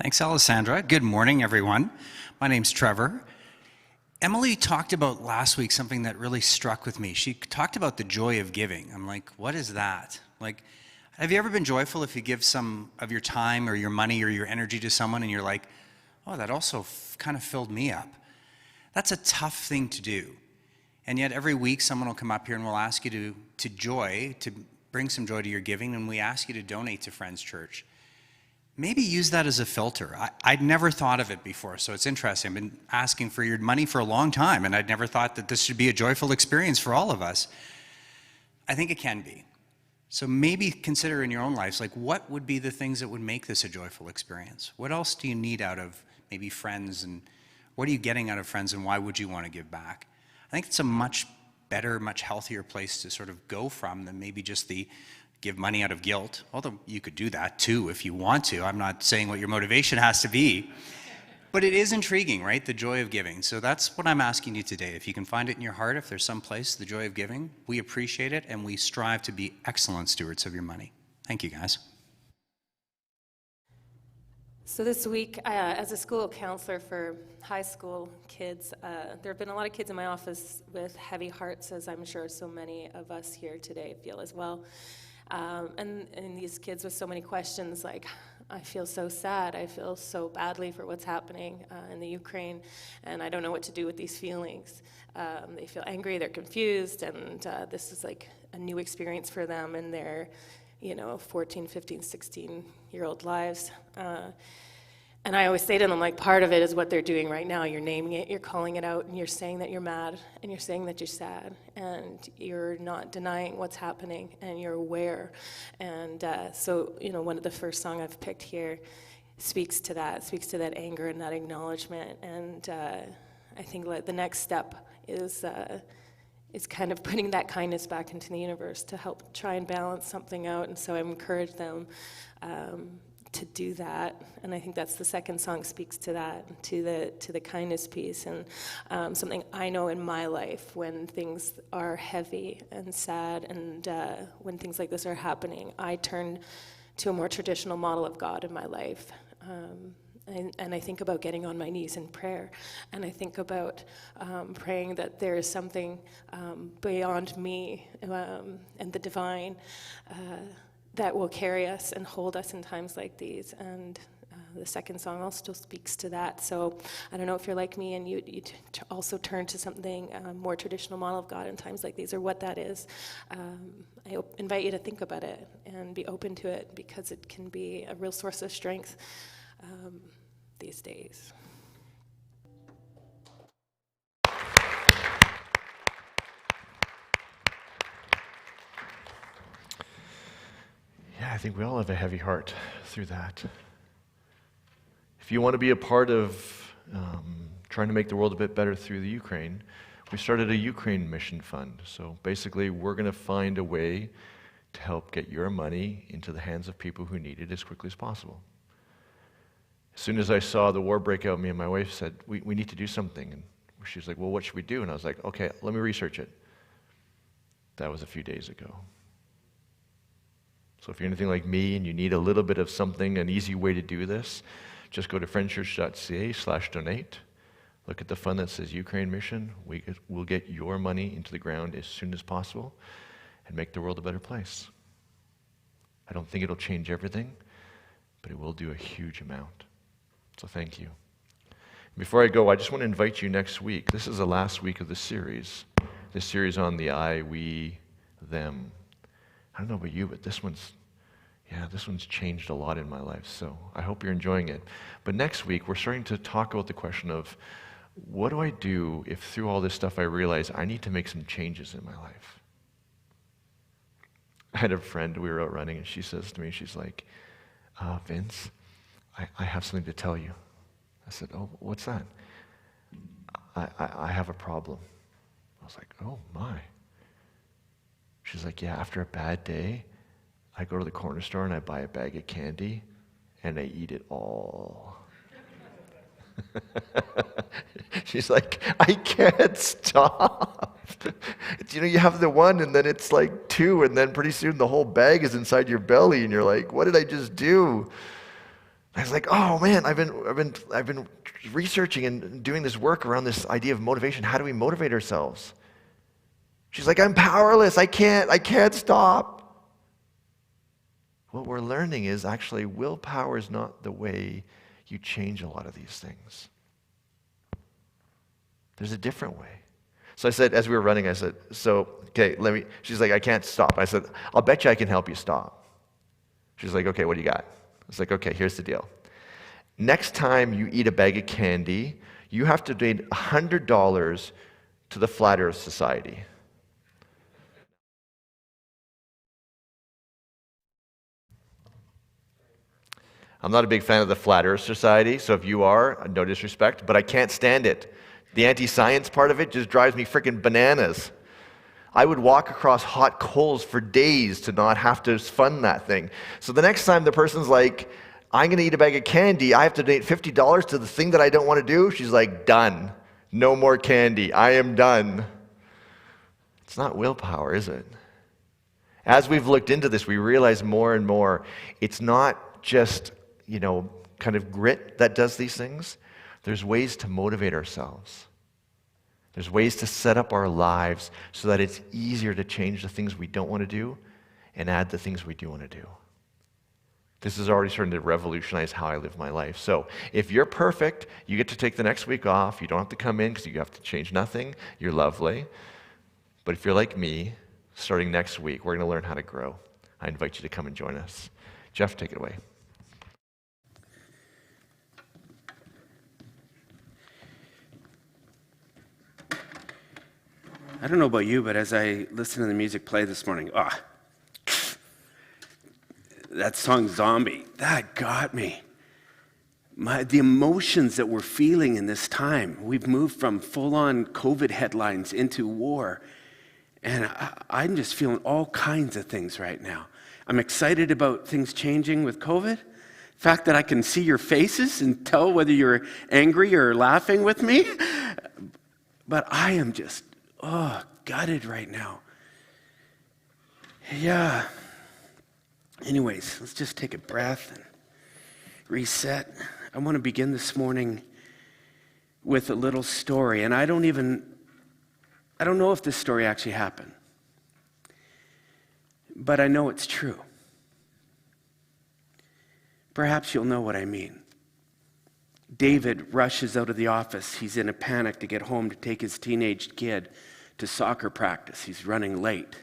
Thanks, Alessandra. Good morning, everyone. My name's Trevor. Emily talked about last week something that really struck with me. She talked about the joy of giving. I'm like, what is that? Like, have you ever been joyful if you give some of your time or your money or your energy to someone and you're like, oh, that also kind of filled me up? That's a tough thing to do. And yet every week someone will come up here and we'll ask you to bring some joy to your giving, and we ask you to donate to Friends Church. Maybe use that as a filter. I'd never thought of it before, so it's interesting. I've been asking for your money for a long time, and I'd never thought that this should be a joyful experience for all of us. I think it can be. So maybe consider in your own lives, like, what would be the things that would make this a joyful experience? What else do you need out of maybe friends, and what are you getting out of friends, and why would you want to give back? I think it's a much better, much healthier place to sort of go from than maybe just the give money out of guilt, although you could do that too if you want to. I'm not saying what your motivation has to be, but it is intriguing, right? The joy of giving. So that's what I'm asking you today. If you can find it in your heart, if there's some place, the joy of giving, we appreciate it, and we strive to be excellent stewards of your money. Thank you, guys. So this week, as a school counselor for high school kids, there have been a lot of kids in my office with heavy hearts, as I'm sure so many of us here today feel as well. And these kids with so many questions, like, I feel so sad, I feel so badly for what's happening in the Ukraine, and I don't know what to do with these feelings. They feel angry, they're confused, and this is like a new experience for them in their 14, 15, 16-year-old lives. And I always say to them, like, part of it is what they're doing right now. You're naming it, you're calling it out, and you're saying that you're mad, and you're saying that you're sad, and you're not denying what's happening, and you're aware. And so, one of the first songs I've picked here speaks to that anger and that acknowledgement. And I think the next step is kind of putting that kindness back into the universe to help try and balance something out. And so I encourage them to do that, and I think that's the second song speaks to that, to the kindness piece. And something I know in my life, when things are heavy and sad, and when things like this are happening, I turn to a more traditional model of God in my life. And I think about getting on my knees in prayer, and I think about praying that there is something beyond me and the divine that will carry us and hold us in times like these. And the second song also speaks to that. So I don't know if you're like me and you also turn to something more traditional model of God in times like these, or what that is. I invite you to think about it and be open to it, because it can be a real source of strength these days. Yeah, I think we all have a heavy heart through that. If you want to be a part of trying to make the world a bit better through the Ukraine, we started a Ukraine mission fund. So basically, we're going to find a way to help get your money into the hands of people who need it as quickly as possible. As soon as I saw the war break out, me and my wife said, we need to do something. And she was like, well, what should we do? And I was like, okay, let me research it. That was a few days ago. So if you're anything like me and you need a little bit of something, an easy way to do this, just go to friendschurch.ca/donate. Look at the fund that says Ukraine Mission. We'll get your money into the ground as soon as possible and make the world a better place. I don't think it'll change everything, but it will do a huge amount. So thank you. Before I go, I just want to invite you next week. This is the last week of the series on the I, we, them. I don't know about you, but this one's changed a lot in my life, so I hope you're enjoying it. But next week, we're starting to talk about the question of, what do I do if through all this stuff I realize I need to make some changes in my life? I had a friend, we were out running, and she says to me, she's like, Vince, I have something to tell you. I said, oh, what's that? I have a problem. I was like, oh my. She's like, yeah, after a bad day, I go to the corner store and I buy a bag of candy and I eat it all. She's like, I can't stop. You have the one and then it's like two, and then pretty soon the whole bag is inside your belly and you're like, what did I just do? I was like, oh man, I've been researching and doing this work around this idea of motivation. How do we motivate ourselves? She's like, I'm powerless. I can't stop. What we're learning is actually willpower is not the way you change a lot of these things. There's a different way. So I said, as we were running, I said, okay, she's like, I can't stop. I said, I'll bet you I can help you stop. She's like, okay, what do you got? I was like, okay, here's the deal. Next time you eat a bag of candy, you have to donate $100 to the Flat Earth Society. I'm not a big fan of the Flat Earth Society, so if you are, no disrespect, but I can't stand it. The anti-science part of it just drives me freaking bananas. I would walk across hot coals for days to not have to fund that thing. So the next time the person's like, I'm going to eat a bag of candy, I have to donate $50 to the thing that I don't want to do, she's like, done. No more candy. I am done. It's not willpower, is it? As we've looked into this, we realize more and more, it's not just, kind of grit that does these things. There's ways to motivate ourselves. There's ways to set up our lives so that it's easier to change the things we don't want to do and add the things we do want to do. This is already starting to revolutionize how I live my life. So if you're perfect, you get to take the next week off. You don't have to come in because you have to change nothing. You're lovely. But if you're like me, starting next week, we're going to learn how to grow. I invite you to come and join us. Jeff, take it away. I don't know about you, but as I listened to the music play this morning, that song Zombie, that got me. The emotions that we're feeling in this time. We've moved from full-on COVID headlines into war. And I'm just feeling all kinds of things right now. I'm excited about things changing with COVID. The fact that I can see your faces and tell whether you're angry or laughing with me. But I am just gutted right now. Yeah. Anyways, let's just take a breath and reset. I want to begin this morning with a little story, and I don't know if this story actually happened, but I know it's true. Perhaps you'll know what I mean. David rushes out of the office. He's in a panic to get home to take his teenage kid to soccer practice. He's running late.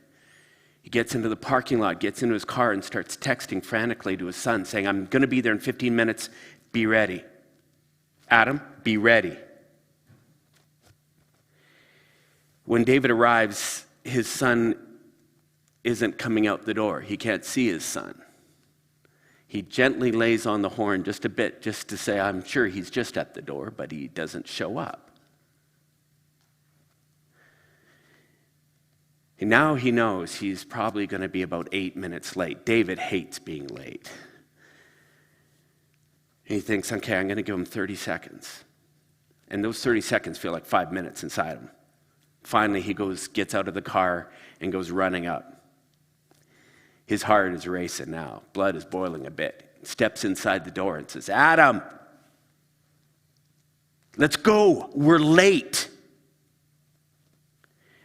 He gets into the parking lot, gets into his car, and starts texting frantically to his son, saying, I'm going to be there in 15 minutes. Be ready. Adam, be ready. When David arrives, his son isn't coming out the door. He can't see his son. He gently lays on the horn just a bit, just to say, I'm sure he's just at the door, but he doesn't show up. And now he knows he's probably going to be about 8 minutes late. David hates being late. And he thinks, okay, I'm going to give him 30 seconds. And those 30 seconds feel like 5 minutes inside him. Finally, he gets out of the car and goes running up. His heart is racing now. Blood is boiling a bit. Steps inside the door and says, Adam, let's go. We're late.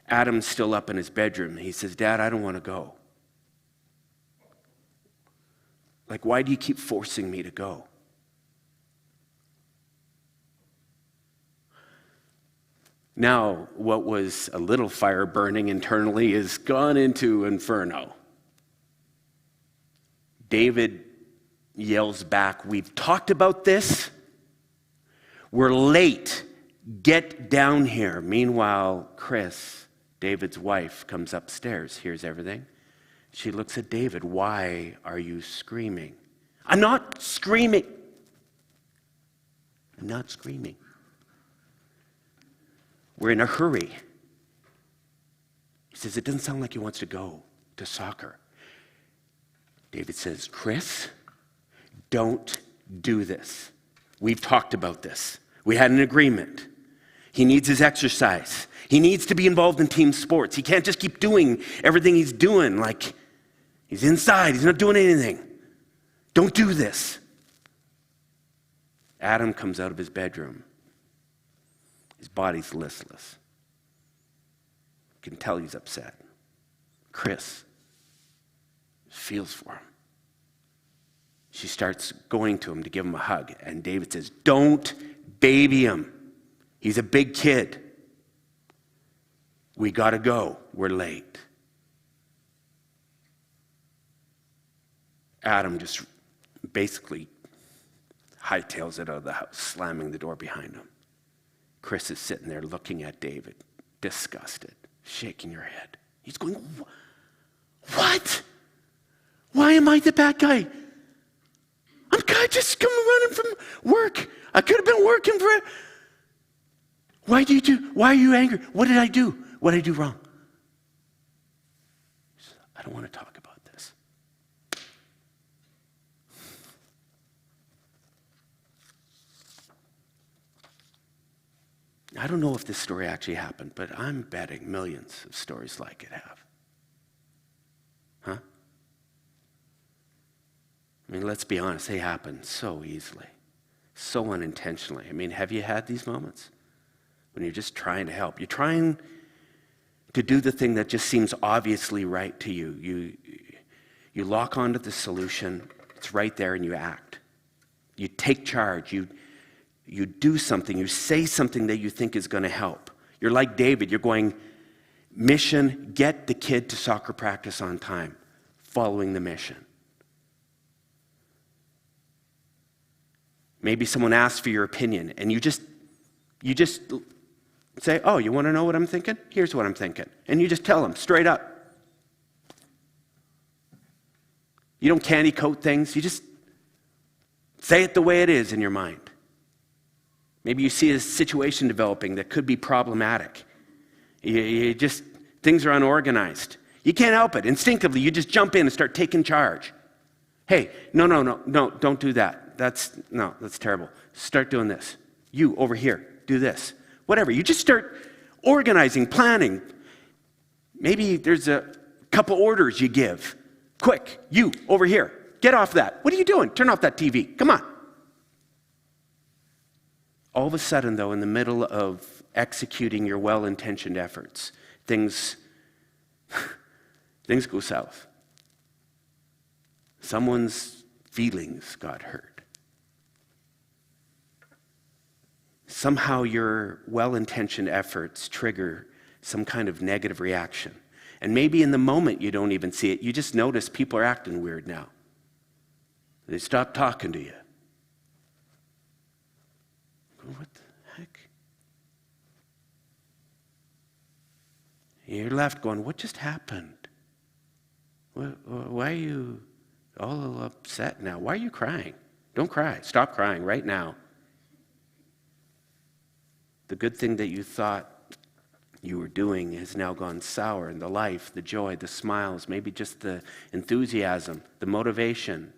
Adam's still up in his bedroom. He says, Dad, I don't want to go. Like, why do you keep forcing me to go? Now, what was a little fire burning internally is gone into inferno. David yells back, we've talked about this. We're late. Get down here. Meanwhile, Chris, David's wife, comes upstairs, hears everything. She looks at David. Why are you screaming? I'm not screaming. I'm not screaming. We're in a hurry. He says, it doesn't sound like he wants to go to soccer. David says, Chris, don't do this. We've talked about this. We had an agreement. He needs his exercise. He needs to be involved in team sports. He can't just keep doing everything he's doing like he's inside. He's not doing anything. Don't do this. Adam comes out of his bedroom. His body's listless. You can tell he's upset. Chris feels for him. She starts going to him to give him a hug, and David says, "Don't baby him. He's a big kid. We gotta go. We're late." Adam just basically hightails it out of the house, slamming the door behind him. Chris is sitting there looking at David, disgusted, shaking her head. He's going, "What? Why am I the bad guy? I just come running from work. I could have been working for it. Why are you angry? What did I do? What did I do wrong?" I don't want to talk about this. I don't know if this story actually happened, but I'm betting millions of stories like it have. Huh? I mean, let's be honest, they happen so easily, so unintentionally. I mean, have you had these moments when you're just trying to help? You're trying to do the thing that just seems obviously right to you. You lock onto the solution, it's right there, and you act. You take charge, you do something, you say something that you think is going to help. You're like David, you're going, mission, get the kid to soccer practice on time, following the mission. Maybe someone asks for your opinion, and you just say, "Oh, you want to know what I'm thinking? Here's what I'm thinking." And you just tell them straight up. You don't candy coat things. You just say it the way it is in your mind. Maybe you see a situation developing that could be problematic. Things are unorganized. You can't help it. Instinctively, you just jump in and start taking charge. "Hey, no, don't do that. That's terrible. Start doing this. You, over here, do this." Whatever. You just start organizing, planning. Maybe there's a couple orders you give. "Quick, you, over here, get off that. What are you doing? Turn off that TV. Come on." All of a sudden, though, in the middle of executing your well-intentioned efforts, things go south. Someone's feelings got hurt. Somehow your well-intentioned efforts trigger some kind of negative reaction. And maybe in the moment you don't even see it. You just notice people are acting weird now. They stop talking to you. What the heck? You're left going, "What just happened? Why are you all upset now? Why are you crying? Don't cry. Stop crying right now. The good thing that you thought you were doing has now gone sour, and the life, the joy, the smiles, maybe just the enthusiasm, the motivation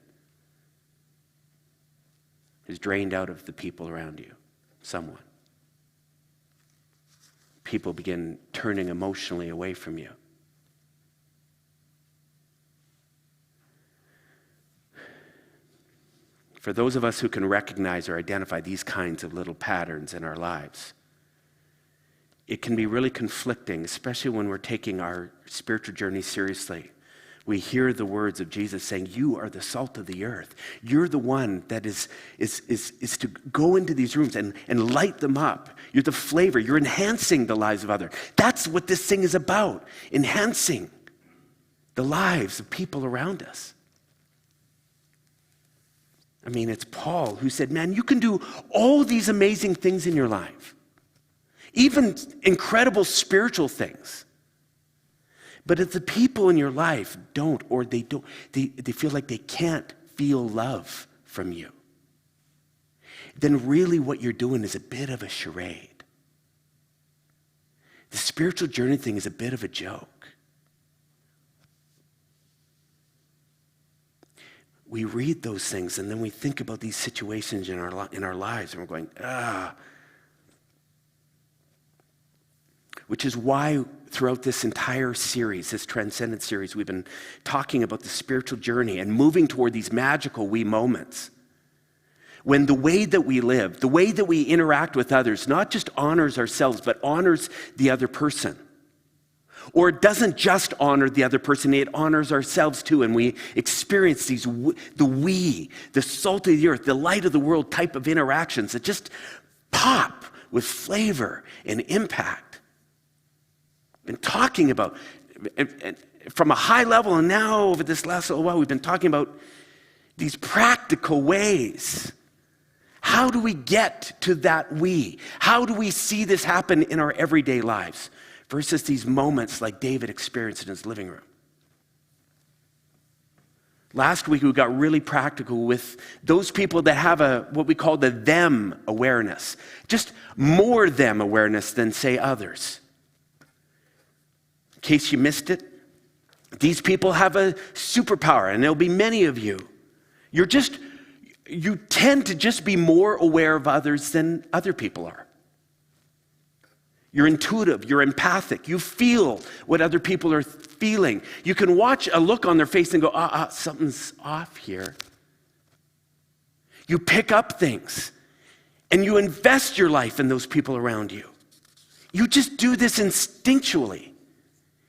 is drained out of the people around you, someone. People begin turning emotionally away from you. For those of us who can recognize or identify these kinds of little patterns in our lives, it can be really conflicting, especially when we're taking our spiritual journey seriously. We hear the words of Jesus saying, "You are the salt of the earth. You're the one that is to go into these rooms and light them up. You're the flavor. You're enhancing the lives of others." That's what this thing is about, enhancing the lives of people around us. I mean, it's Paul who said, "Man, you can do all these amazing things in your life, even incredible spiritual things. But if the people in your life don't, or they feel like they can't feel love from you, then really what you're doing is a bit of a charade. The spiritual journey thing is a bit of a joke. We read those things and then we think about these situations in our lives and we're going, Which is why throughout this entire series, this Transcendent series, we've been talking about the spiritual journey and moving toward these magical we moments when the way that we live, the way that we interact with others, not just honors ourselves, but honors the other person. Or it doesn't just honor the other person, it honors ourselves too, and we experience these, the salt of the earth, the light of the world type of interactions that just pop with flavor and impact. Been talking about, and from a high level, and now over this last little while, we've been talking about these practical ways. How do we get to that we? How do we see this happen in our everyday lives versus these moments like David experienced in his living room? Last week, we got really practical with those people that have what we call the them awareness. Just more them awareness than, say, others. In case you missed it, these people have a superpower, and there'll be many of you. You tend to just be more aware of others than other people are. You're intuitive, you're empathic, you feel what other people are feeling. You can watch a look on their face and go, something's off here. You pick up things, and you invest your life in those people around you. You just do this instinctually.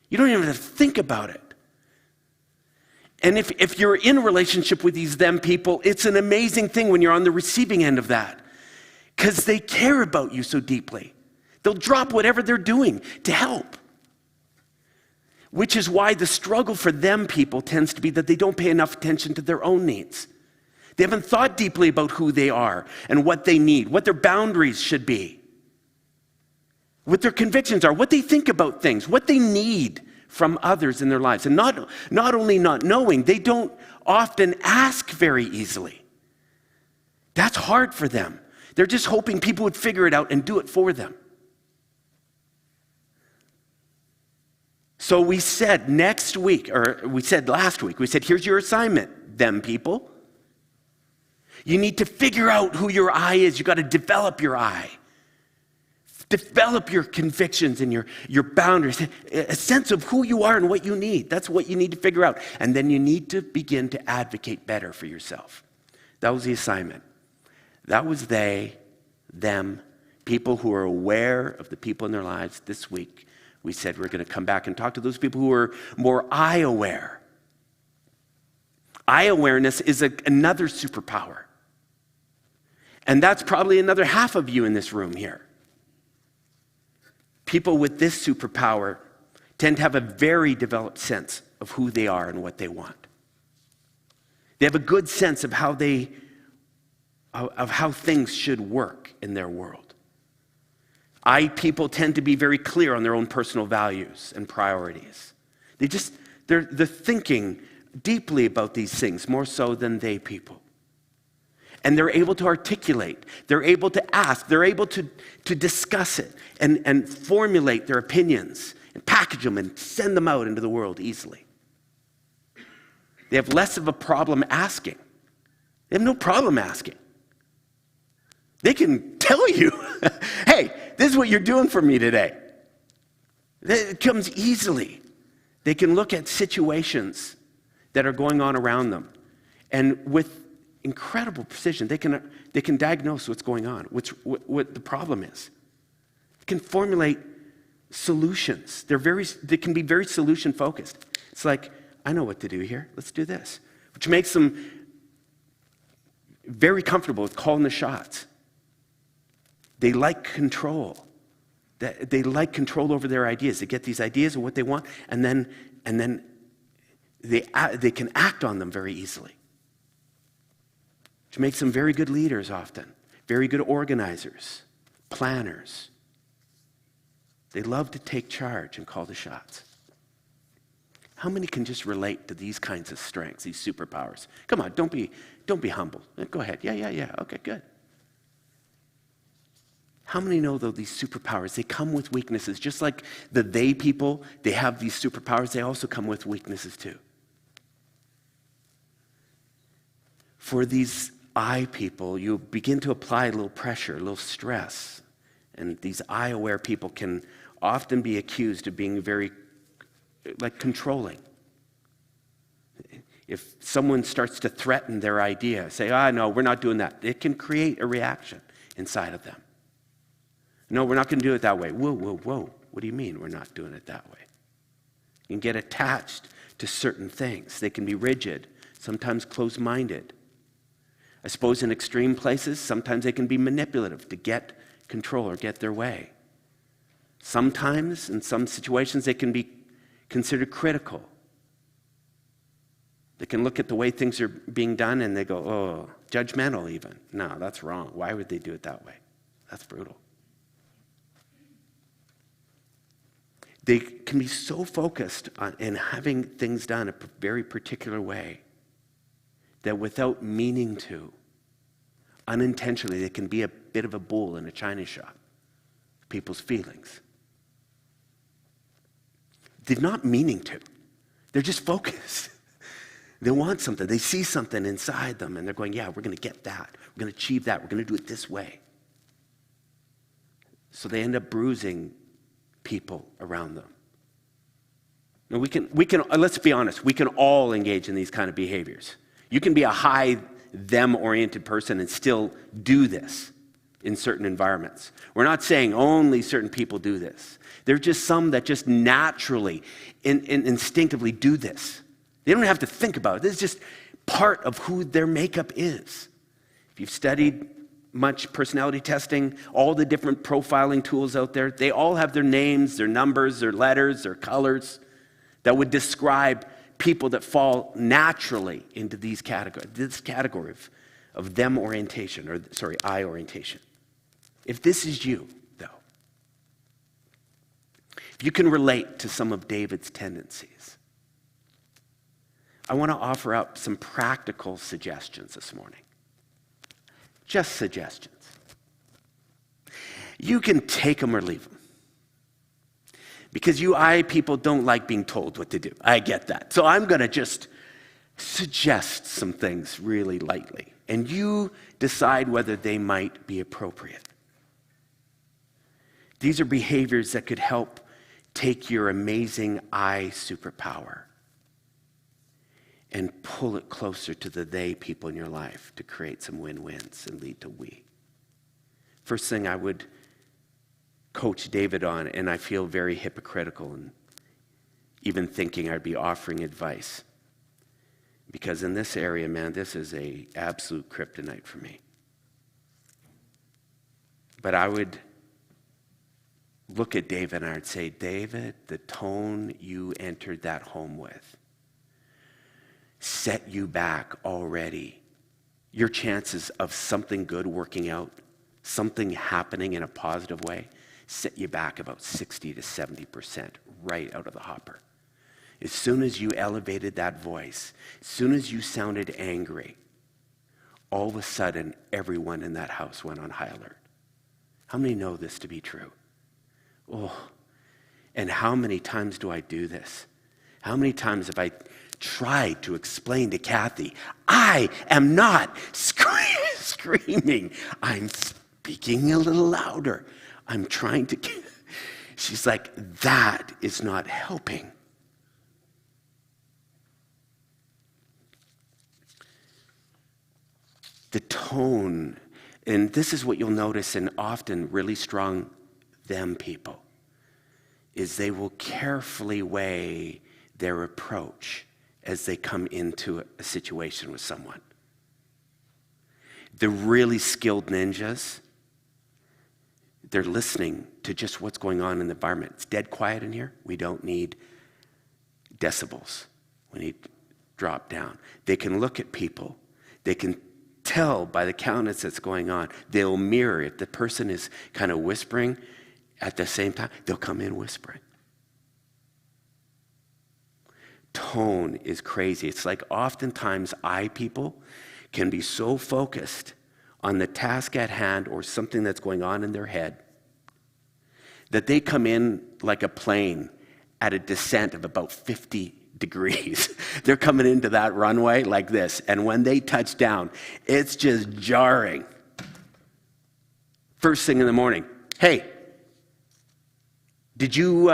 You don't even have to think about it. And if you're in a relationship with these them people, it's an amazing thing when you're on the receiving end of that, because they care about you so deeply. They'll drop whatever they're doing to help. Which is why the struggle for them people tends to be that they don't pay enough attention to their own needs. They haven't thought deeply about who they are and what they need, what their boundaries should be, what their convictions are, what they think about things, what they need from others in their lives. And not only not knowing, they don't often ask very easily. That's hard for them. They're just hoping people would figure it out and do it for them. So we said last week, here's your assignment, them people. You need to figure out who your I is. You got to develop your I. Develop your convictions and your boundaries, a sense of who you are and what you need. That's what you need to figure out. And then you need to begin to advocate better for yourself. That was the assignment. That was they, them, people who are aware of the people in their lives. This week, we said we're going to come back and talk to those people who are more I-aware. I-awareness is another superpower. And that's probably another half of you in this room here. People with this superpower tend to have a very developed sense of who they are and what they want. They have a good sense of how things should work in their world. People tend to be very clear on their own personal values and priorities. They're thinking deeply about these things, more so than they people. And they're able to articulate, they're able to ask, they're able to discuss it and formulate their opinions and package them and send them out into the world easily. They have less of a problem asking. They have no problem asking. They can tell you, hey, this is what you're doing for me today. It comes easily. They can look at situations that are going on around them, and with incredible precision, they can diagnose what's going on, what the problem is. They can formulate solutions. They can be very solution focused. It's like, I know what to do here. Let's do this, which makes them very comfortable with calling the shots. They like control. They like control over their ideas. They get these ideas of what they want, and then they can act on them very easily. Which makes them very good leaders often, very good organizers, planners. They love to take charge and call the shots. How many can just relate to these kinds of strengths, these superpowers? Come on, don't be humble. Go ahead. Yeah. Okay, good. How many know, though, these superpowers, they come with weaknesses. Just like the they people, they have these superpowers, they also come with weaknesses too. For these I people, you begin to apply a little pressure, a little stress. And these I-aware people can often be accused of being very, controlling. If someone starts to threaten their idea, say, no, we're not doing that, it can create a reaction inside of them. No, we're not going to do it that way. Whoa, whoa, whoa. What do you mean we're not doing it that way? You can get attached to certain things. They can be rigid, sometimes closed-minded. I suppose in extreme places, sometimes they can be manipulative to get control or get their way. Sometimes, in some situations, they can be considered critical. They can look at the way things are being done and they go, oh, judgmental even. No, that's wrong. Why would they do it that way? That's brutal. They can be so focused on in having things done a very particular way that without meaning to, unintentionally, they can be a bit of a bull in a china shop. People's feelings. They're not meaning to. They're just focused. They want something. They see something inside them, and they're going, yeah, we're going to get that. We're going to achieve that. We're going to do it this way. So they end up bruising people around them. Now we can. Let's be honest. We can all engage in these kind of behaviors. You can be a high them-oriented person and still do this in certain environments. We're not saying only certain people do this. There are just some that just naturally, instinctively do this. They don't have to think about it. This is just part of who their makeup is. If you've studied much personality testing, all the different profiling tools out there, they all have their names, their numbers, their letters, their colors that would describe people that fall naturally into this category of them orientation, I orientation. If this is you, though, if you can relate to some of David's tendencies, I want to offer up some practical suggestions this morning. Just suggestions. You can take them or leave them. Because you people don't like being told what to do. I get that. So I'm going to just suggest some things really lightly. And you decide whether they might be appropriate. These are behaviors that could help take your amazing I superpower and pull it closer to the they people in your life to create some win-wins and lead to we. First thing I would coach David on, and I feel very hypocritical and even thinking I'd be offering advice. Because in this area, man, this is a absolute kryptonite for me. But I would look at David and I'd say, David, the tone you entered that home with set you back already. Your chances of something good working out, something happening in a positive way, set you back about 60 to 70% right out of the hopper. As soon as you elevated that voice, as soon as you sounded angry, all of a sudden everyone in that house went on high alert. How many know this to be true? Oh, and how many times do I do this? How many times have I tried to explain to Kathy, I am not screaming. I'm speaking a little louder. I'm trying to. She's like, that is not helping. The tone, and this is what you'll notice in often really strong them people, is they will carefully weigh their approach as they come into a situation with someone. The really skilled ninjas, they're listening to just what's going on in the environment. It's dead quiet in here. We don't need decibels. We need drop down. They can look at people. They can tell by the countenance that's going on. They'll mirror. If the person is kind of whispering at the same time, they'll come in whispering. Tone is crazy. It's like oftentimes people can be so focused on the task at hand or something that's going on in their head that they come in like a plane at a descent of about 50 degrees. They're coming into that runway like this, and when they touch down, it's just jarring. First thing in the morning, hey, did you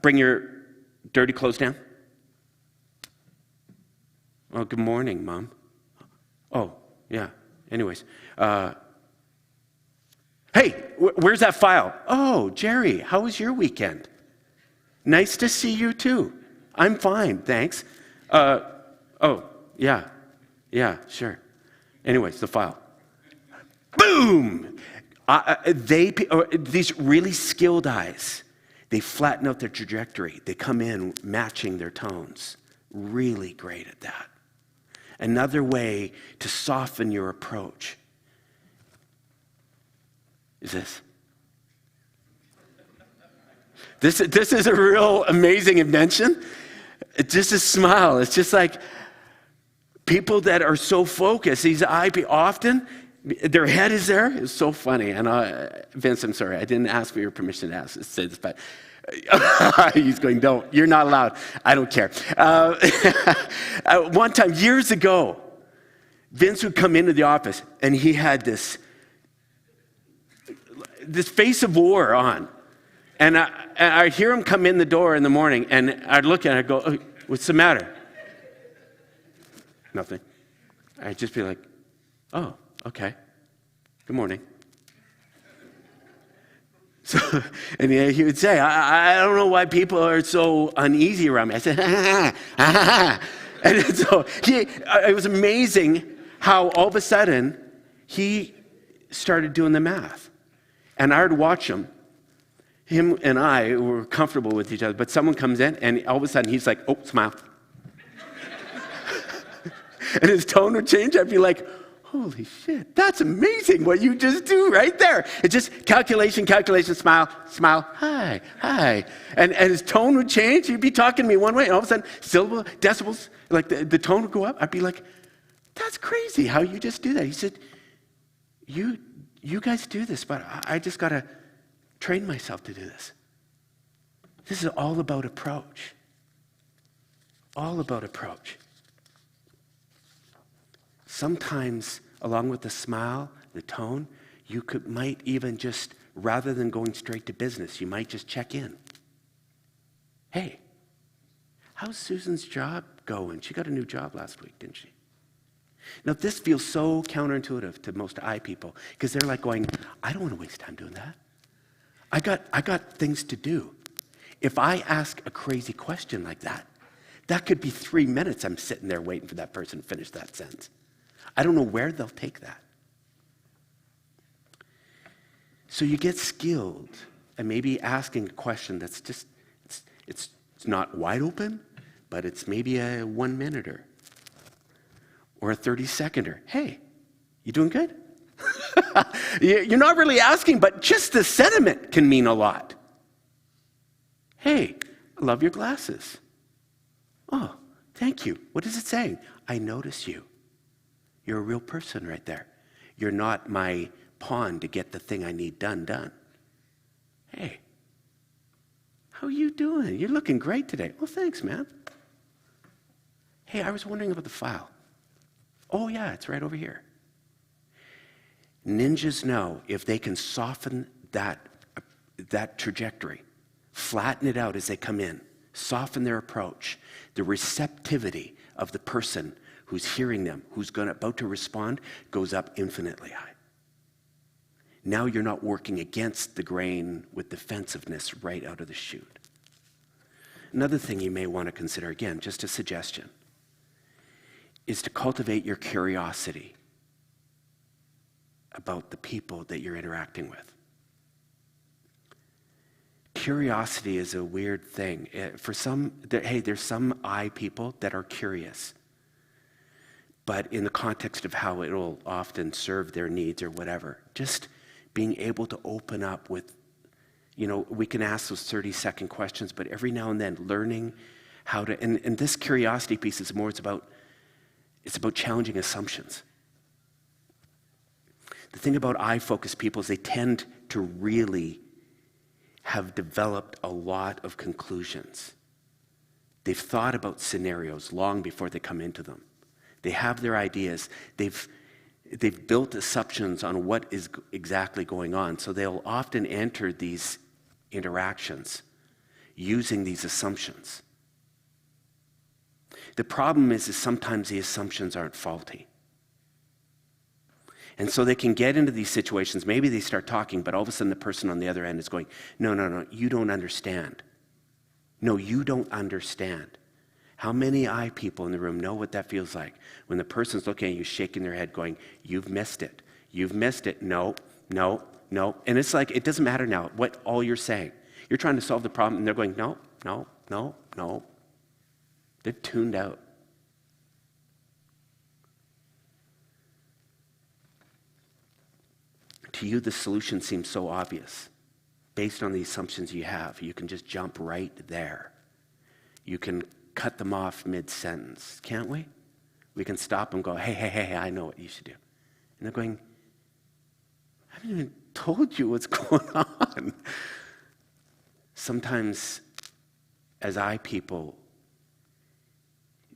bring your dirty clothes down? Oh, good morning, Mom. Oh, yeah. Anyways. Hey, where's that file? Oh, Jerry, how was your weekend? Nice to see you too. I'm fine, thanks. Oh, yeah. Yeah, sure. Anyways, the file. Boom! These really skilled eyes, they flatten out their trajectory. They come in matching their tones. Really great at that. Another way to soften your approach is this. This is a real amazing invention. It's just a smile. It's just like people that are so focused, these IP often, their head is there. It's so funny. And Vince, I'm sorry, I didn't ask for your permission to say this, but he's going, no, you're not allowed. I don't care. One time, years ago, Vince would come into the office and he had this face of war on. And I'd hear him come in the door in the morning and I'd look at him and I'd go, oh, what's the matter? Nothing. I'd just be like, oh, okay. Good morning. So, and he would say, I don't know why people are so uneasy around me. I said, And so it was amazing how all of a sudden he started doing the math. And I would watch him. Him and I were comfortable with each other, but someone comes in and all of a sudden he's like, oh, smile. And his tone would change. I'd be like, holy shit, that's amazing what you just do right there. It's just calculation, smile, hi. And his tone would change. He'd be talking to me one way, and all of a sudden, syllable, decibels, like the tone would go up. I'd be like, that's crazy how you just do that. He said, you guys do this, but I just got to train myself to do this. This is all about approach. All about approach. Sometimes, along with the smile, the tone, you might even just, rather than going straight to business, you might just check in. Hey, how's Susan's job going? She got a new job last week, didn't she? Now, this feels so counterintuitive to most I people, because they're like going, I don't want to waste time doing that. I got things to do. If I ask a crazy question like that, that could be 3 minutes I'm sitting there waiting for that person to finish that sentence. I don't know where they'll take that. So you get skilled at maybe asking a question that's just, it's not wide open, but it's maybe a 1 minute or a 30-seconder. Hey, you doing good? You're not really asking, but just the sentiment can mean a lot. Hey, I love your glasses. Oh, thank you. What is it saying? I notice you. You're a real person right there. You're not my pawn to get the thing I need done. Hey, how are you doing? You're looking great today. Well, thanks, man. Hey, I was wondering about the file. Oh, yeah, it's right over here. Ninjas know if they can soften that trajectory, flatten it out as they come in, soften their approach, the receptivity of the person who's hearing them, who's about to respond, goes up infinitely high. Now you're not working against the grain with defensiveness right out of the chute. Another thing you may want to consider, again, just a suggestion, is to cultivate your curiosity about the people that you're interacting with. Curiosity is a weird thing. For some, there's some I people that are curious, but in the context of how it'll often serve their needs or whatever, just being able to open up with, we can ask those 30-second questions, but every now and then learning how to, and this curiosity piece is more, it's about challenging assumptions. The thing about I-focused people is they tend to really have developed a lot of conclusions. They've thought about scenarios long before they come into them. They have their ideas. They've built assumptions on what is exactly going on. So they'll often enter these interactions using these assumptions. The problem is sometimes the assumptions aren't faulty. And so they can get into these situations, maybe they start talking, but all of a sudden the person on the other end is going, no, you don't understand. No, you don't understand. How many I people in the room know what that feels like? When the person's looking at you, shaking their head, going, you've missed it. You've missed it. No. And it's like, it doesn't matter now what all you're saying. You're trying to solve the problem, and they're going, no. They're tuned out. To you, the solution seems so obvious. Based on the assumptions you have, you can just jump right there. You can cut them off mid-sentence, can't we? We can stop and go, hey, I know what you should do. And they're going, I haven't even told you what's going on. Sometimes, as people,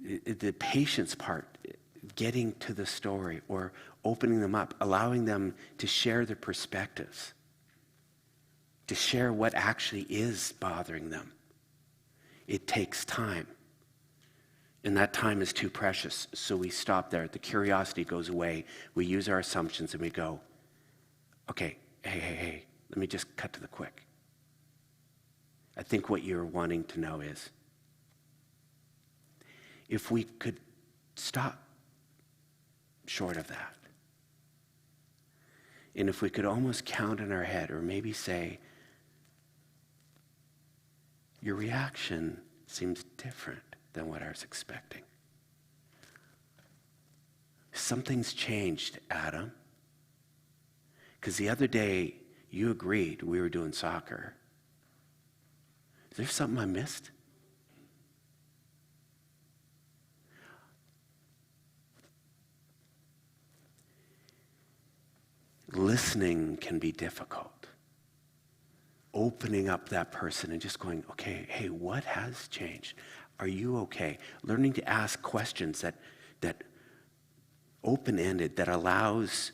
the patience part, getting to the story or opening them up, allowing them to share their perspectives, to share what actually is bothering them. It takes time. And that time is too precious, so we stop there. The curiosity goes away. We use our assumptions and we go, okay, hey, let me just cut to the quick. I think what you're wanting to know is, if we could stop short of that, and if we could almost count in our head, or maybe say, your reaction seems different than what I was expecting. Something's changed, Adam. Because the other day, you agreed we were doing soccer. Is there something I missed? Listening can be difficult. Opening up that person and just going, okay, hey, what has changed? Are you okay? Learning to ask questions that open-ended, that allows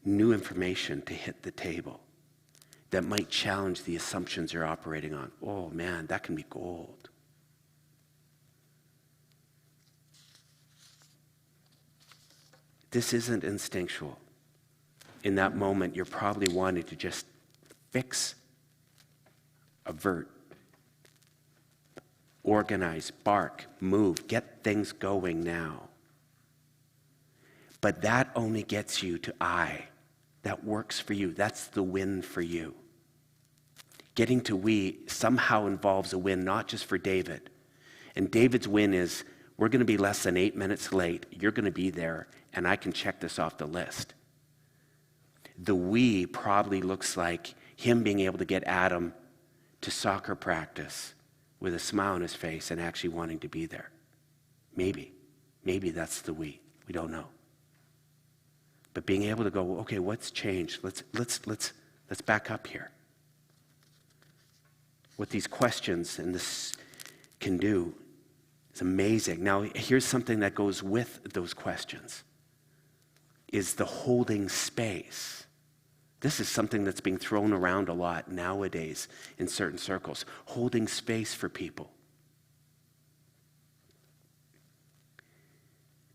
new information to hit the table, that might challenge the assumptions you're operating on. Oh man, that can be gold. This isn't instinctual. In that moment, you're probably wanting to just fix, avert, organize, bark, move, get things going now. But that only gets you to I. That works for you. That's the win for you. Getting to we somehow involves a win, not just for David. And David's win is, we're going to be less than 8 minutes late. You're going to be there, and I can check this off the list. The we probably looks like him being able to get Adam to soccer practice with a smile on his face and actually wanting to be there. Maybe that's the we. We don't know. But being able to go, okay, what's changed? Let's back up here. What these questions and this can do is amazing. Now, here's something that goes with those questions, is the holding space. This is something that's being thrown around a lot nowadays in certain circles. Holding space for people.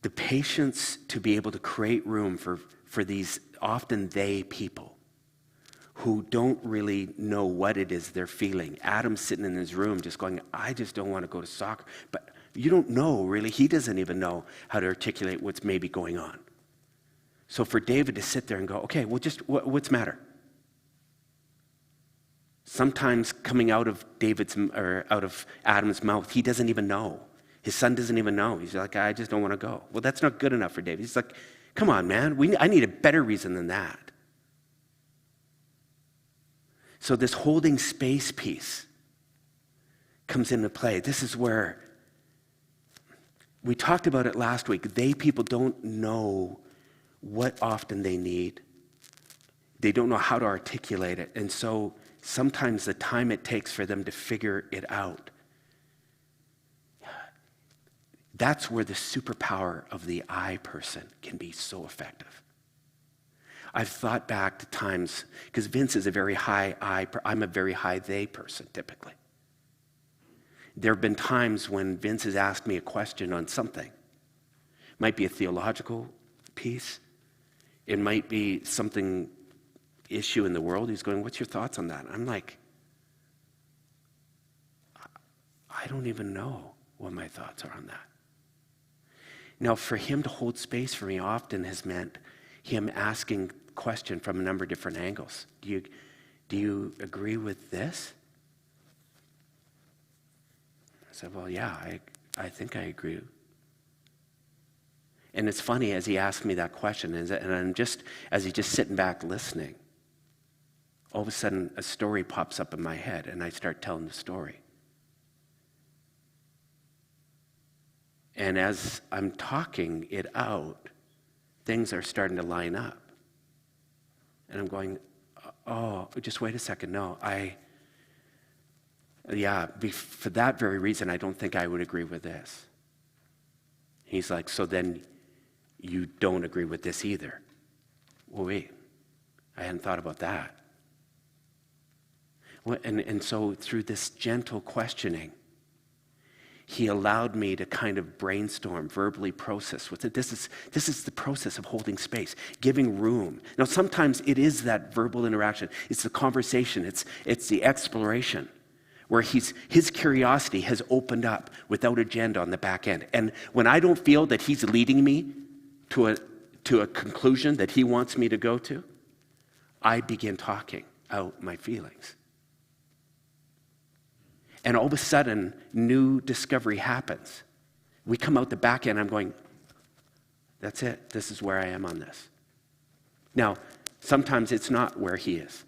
The patience to be able to create room for these often they people who don't really know what it is they're feeling. Adam's sitting in his room just going, I just don't want to go to soccer. But you don't know, really. He doesn't even know how to articulate what's maybe going on. So for David to sit there and go, okay, well, just what's the matter? Sometimes coming out of Adam's mouth, he doesn't even know. His son doesn't even know. He's like, I just don't want to go. Well, that's not good enough for David. He's like, come on, man. I need a better reason than that. So this holding space piece comes into play. This is where we talked about it last week. People don't know what often they need. They don't know how to articulate it. And so sometimes the time it takes for them to figure it out, that's where the superpower of the I person can be so effective. I've thought back to times, because Vince is a very high I, I'm a very high they person typically. There have been times when Vince has asked me a question on something. It might be a theological piece. It might be something, issue in the world. He's going, what's your thoughts on that? I'm like, I don't even know what my thoughts are on that. Now, for him to hold space for me often has meant him asking question from a number of different angles. Do you agree with this? I said, well, yeah, I think I agree. And it's funny, as he asked me that question, and I'm just, as he's just sitting back listening, all of a sudden a story pops up in my head, and I start telling the story. And as I'm talking it out, things are starting to line up. And I'm going, oh, just wait a second. No, for that very reason, I don't think I would agree with this. He's like, so then you don't agree with this either. Well, wait, I hadn't thought about that. Well, and so through this gentle questioning, he allowed me to kind of brainstorm, verbally process with it. This is the process of holding space, giving room. Now, sometimes it is that verbal interaction. It's the conversation. It's the exploration where his curiosity has opened up without agenda on the back end. And when I don't feel that he's leading me to a conclusion that he wants me to go to, I begin talking out my feelings. And all of a sudden, new discovery happens. We come out the back end, I'm going, that's it. This is where I am on this. Now, sometimes it's not where he is.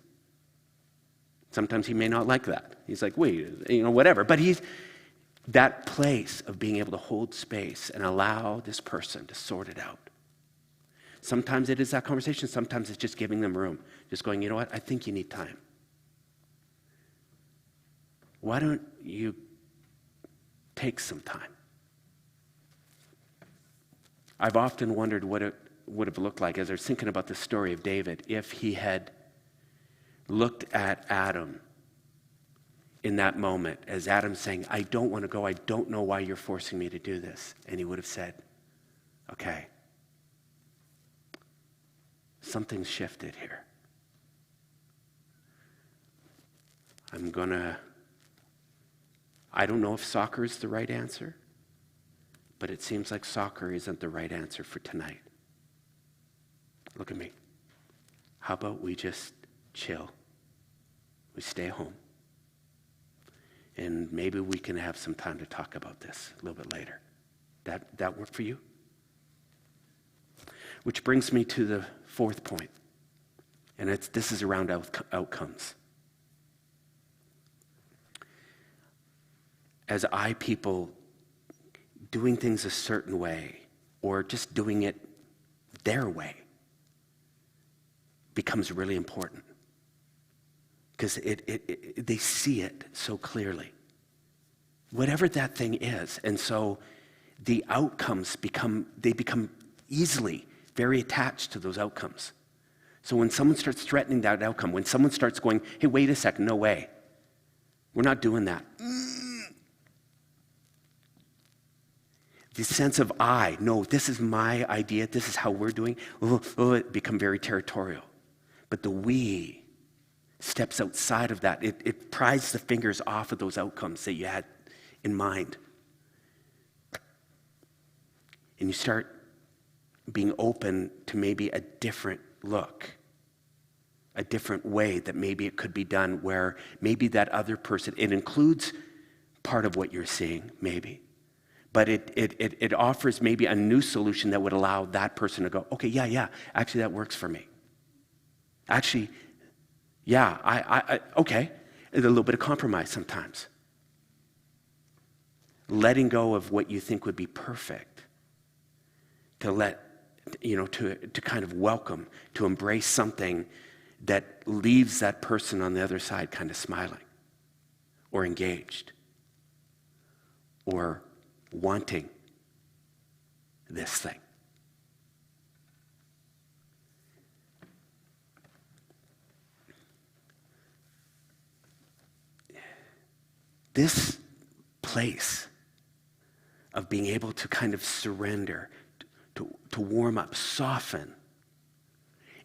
Sometimes he may not like that. He's like, wait, whatever. But he's that place of being able to hold space and allow this person to sort it out. Sometimes it is that conversation. Sometimes it's just giving them room. Just going, you know what? I think you need time. Why don't you take some time? I've often wondered what it would have looked like as I was thinking about the story of David if he had looked at Adam in that moment as Adam saying, I don't want to go. I don't know why you're forcing me to do this. And he would have said, okay, something's shifted here. I don't know if soccer is the right answer, but it seems like soccer isn't the right answer for tonight. Look at me. How about we just chill? We stay home. And maybe we can have some time to talk about this a little bit later. That work for you? Which brings me to the fourth point. And this is around outcomes. As people doing things a certain way or just doing it their way becomes really important because they see it so clearly. Whatever that thing is. And so the outcomes become easily very attached to those outcomes. So when someone starts threatening that outcome, when someone starts going, hey, wait a second, no way. We're not doing that. The sense of no, this is my idea, this is how we're doing, it become very territorial. But the we steps outside of that. It pries the fingers off of those outcomes that you had in mind. And you start being open to maybe a different look, a different way that maybe it could be done where maybe that other person, it includes part of what you're seeing, maybe. But it offers maybe a new solution that would allow that person to go, okay, yeah, actually that works for me. Actually, yeah, okay. A little bit of compromise sometimes. Letting go of what you think would be perfect. To kind of welcome, to embrace something that leaves that person on the other side kind of smiling or engaged or wanting this thing. This place of being able to kind of surrender, to warm up, soften,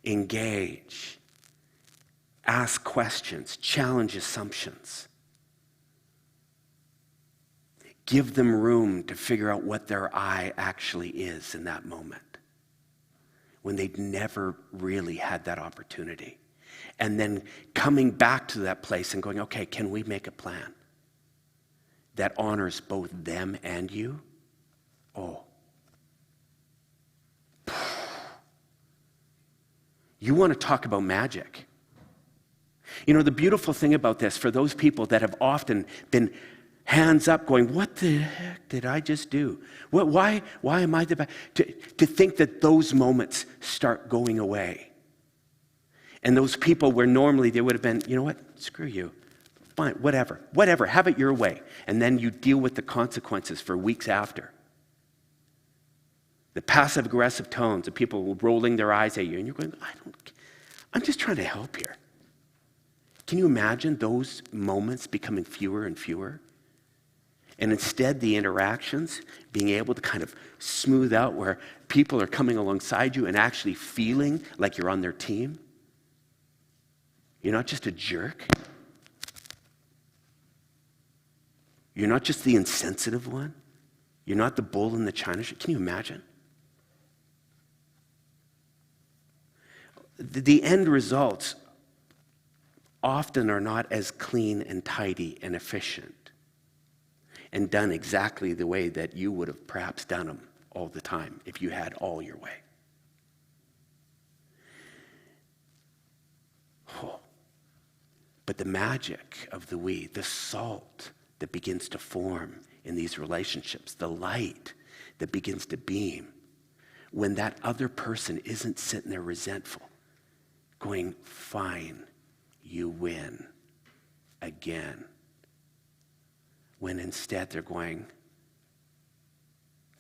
engage, ask questions, challenge assumptions. Give them room to figure out what their I actually is in that moment, when they'd never really had that opportunity. And then coming back to that place and going, okay, can we make a plan that honors both them and you? Oh. You want to talk about magic. You know, the beautiful thing about this, for those people that have often been hands up going, what the heck did I just do? Why am I the best? To think that those moments start going away. And those people where normally they would have been, you know what, screw you. Fine, whatever, have it your way. And then you deal with the consequences for weeks after. The passive-aggressive tones of people rolling their eyes at you, and you're going, I'm just trying to help here. Can you imagine those moments becoming fewer and fewer? And instead, the interactions, being able to kind of smooth out where people are coming alongside you and actually feeling like you're on their team. You're not just a jerk. You're not just the insensitive one. You're not the bull in the china shop. Can you imagine? The end results often are not as clean and tidy and efficient and done exactly the way that you would have perhaps done them all the time if you had all your way. Oh. But the magic of the we, the salt that begins to form in these relationships, the light that begins to beam when that other person isn't sitting there resentful, going, fine, you win again. When instead they're going,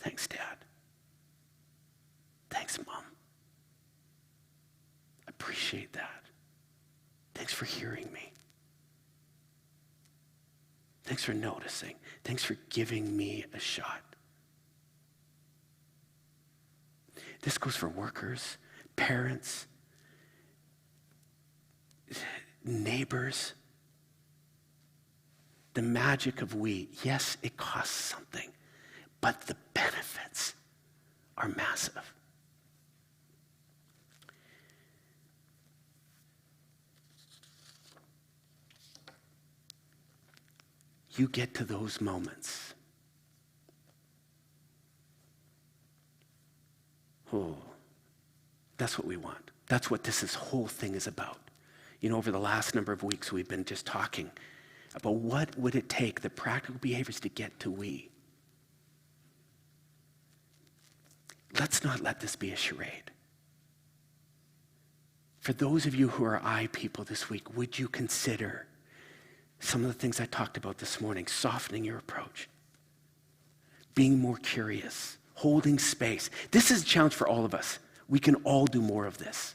thanks, Dad. Thanks, Mom. Appreciate that. Thanks for hearing me. Thanks for noticing. Thanks for giving me a shot. This goes for workers, parents, neighbors. The magic of we, yes, it costs something, but the benefits are massive. You get to those moments. Oh, that's what we want. That's what this whole thing is about. You know, over the last number of weeks, we've been just talking about what would it take, the practical behaviors to get to we. Let's not let this be a charade. For those of you who are I people this week, would you consider some of the things I talked about this morning, softening your approach, being more curious, holding space. This is a challenge for all of us. We can all do more of this.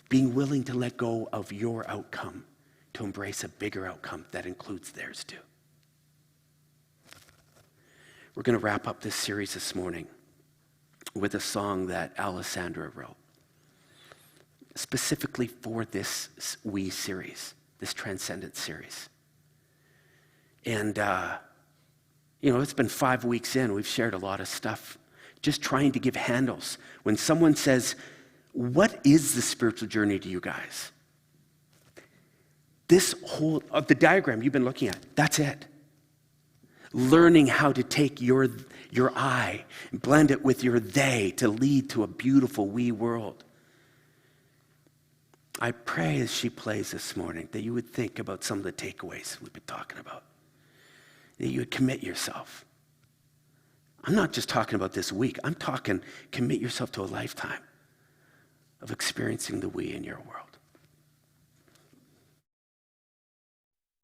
Being willing to let go of your outcome to embrace a bigger outcome that includes theirs too. We're going to wrap up this series this morning with a song that Alessandra wrote, specifically for this We series, this Transcendent series. And, it's been 5 weeks in. We've shared a lot of stuff, just trying to give handles. When someone says, what is the spiritual journey to you guys? This whole, the diagram you've been looking at, that's it. Learning how to take your I, blend it with your they to lead to a beautiful we world. I pray as she plays this morning that you would think about some of the takeaways we've been talking about. That you would commit yourself. I'm not just talking about this week. I'm talking commit yourself to a lifetime of experiencing the we in your world.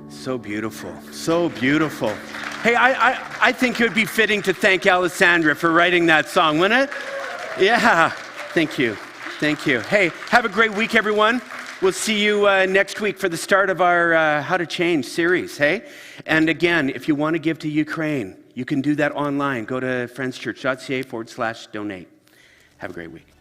So beautiful. So beautiful. Hey, I think it would be fitting to thank Alessandra for writing that song, wouldn't it? Yeah. Thank you. Thank you. Hey, have a great week, everyone. We'll see you next week for the start of our How to Change series, hey? And again, if you want to give to Ukraine, you can do that online. Go to friendschurch.ca/donate. Have a great week.